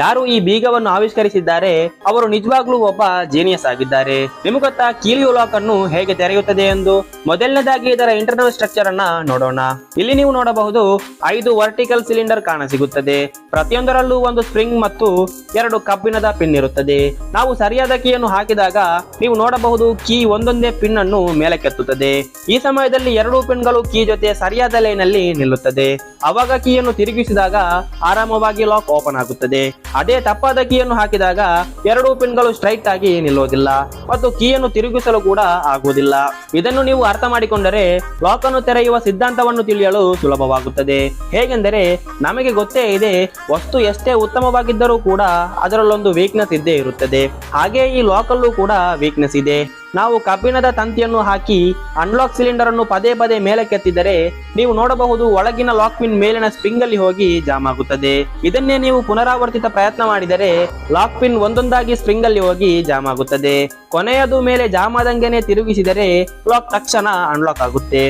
ಯಾರು ಈ ಬೀಗವನ್ನು ಆವಿಷ್ಕರಿಸಿದ್ದಾರೆ ಅವರು ನಿಜವಾಗ್ಲೂ ಒಬ್ಬ ಜೀನಿಯಸ್ ಆಗಿದ್ದಾರೆ. ನಿಮಗೆ ಗೊತ್ತಾ ಕೀಲಿಯೋ ಲಾಕ್ ಅನ್ನು ಹೇಗೆ ತೆರೆಯುತ್ತದೆ ಎಂದು? ಮೊದಲನೇದಾಗಿ ಇದರ ಇಂಟರ್ನಲ್ ಸ್ಟ್ರಕ್ಚರ್ ಅನ್ನ ನೋಡೋಣ. ಇಲ್ಲಿ ನೀವು ನೋಡಬಹುದು 5 ವರ್ಟಿಕಲ್ ಸಿಲಿಂಡರ್ ಕಾಣಸಿಗುತ್ತದೆ. ಪ್ರತಿಯೊಂದರಲ್ಲೂ ಒಂದು ಸ್ಪ್ರಿಂಗ್ ಮತ್ತು 2 ಕಬ್ಬಿಣದ ಪಿನ್ ಇರುತ್ತದೆ. ನಾವು ಸರಿಯಾದ ಕೀಯನ್ನು ಹಾಕಿದಾಗ ನೀವು ನೋಡಬಹುದು ಕೀ ಒಂದೊಂದೇ ಪಿನ್ ಅನ್ನು ಮೇಲಕ್ಕೆತ್ತುತ್ತದೆ. ಈ ಸಮಯದಲ್ಲಿ 2 ಪಿನ್ಗಳು ಕೀ ಜೊತೆ ಸರಿಯಾದ ಲೈನ್ ಅಲ್ಲಿ ನಿಲ್ಲುತ್ತದೆ. ಅವಾಗ ಕೀಯನ್ನು ತಿರುಗಿಸಿದಾಗ ಆರಾಮವಾಗಿ ಲಾಕ್ ಓಪನ್ ಆಗುತ್ತದೆ. ಅದೇ ತಪ್ಪಾದ ಕೀಯನ್ನು ಹಾಕಿದಾಗ 2 ಪಿನ್ಗಳು ಸ್ಟ್ರೈಟ್ ಆಗಿ ನಿಲ್ಲೋದಿಲ್ಲ ಮತ್ತು ಕೀಯನ್ನು ತಿರುಗಿಸಲು ಕೂಡ ಆಗುವುದಿಲ್ಲ. ಇದನ್ನು ನೀವು ಅರ್ಥ ಮಾಡಿಕೊಂಡರೆ ಲಾಕ್ ಅನ್ನು ತೆರೆಯುವ ಸಿದ್ಧಾಂತವನ್ನು ತಿಳಿಯಲು ಸುಲಭವಾಗುತ್ತದೆ. ಹೇಗೆಂದರೆ ನಮಗೆ ಗೊತ್ತೇ ಇದೆ, ವಸ್ತು ಎಷ್ಟೇ ಉತ್ತಮವಾಗಿದ್ದರೂ ಕೂಡ ಅದರಲ್ಲೊಂದು ವೀಕ್ನೆಸ್ ಇದ್ದೇ ಇರುತ್ತದೆ. ಹಾಗೆ ಈ ಲಾಕ್ ಅಲ್ಲೂ ಕೂಡ ವೀಕ್ನೆಸ್ ಇದೆ. ನಾವು ಕಬ್ಬಿಣದ ತಂತಿಯನ್ನು ಹಾಕಿ ಅನ್ಲಾಕ್ ಸಿಲಿಂಡರ್ ಅನ್ನು ಪದೇ ಪದೇ ಮೇಲಕ್ಕೆತ್ತಿದರೆ ನೀವು ನೋಡಬಹುದು ಒಳಗಿನ ಲಾಕ್ ಪಿನ್ ಮೇಲಿನ ಸ್ಪ್ರಿಂಗ್ ಅಲ್ಲಿ ಹೋಗಿ ಜಾಮ್ ಆಗುತ್ತದೆ. ಇದನ್ನೇ ನೀವು ಪುನರಾವರ್ತಿತ ಪ್ರಯತ್ನ ಮಾಡಿದರೆ ಲಾಕ್ ಪಿನ್ ಒಂದೊಂದಾಗಿ ಸ್ಪ್ರಿಂಗ್ ಅಲ್ಲಿ ಹೋಗಿ ಜಾಮ್ ಆಗುತ್ತದೆ. ಕೊನೆಯದು ಮೇಲೆ ಜಾಮ್ ಆದಂಗೆನೆ ತಿರುಗಿಸಿದರೆ ಲಾಕ್ ತಕ್ಷಣ ಅನ್ಲಾಕ್ ಆಗುತ್ತೆ.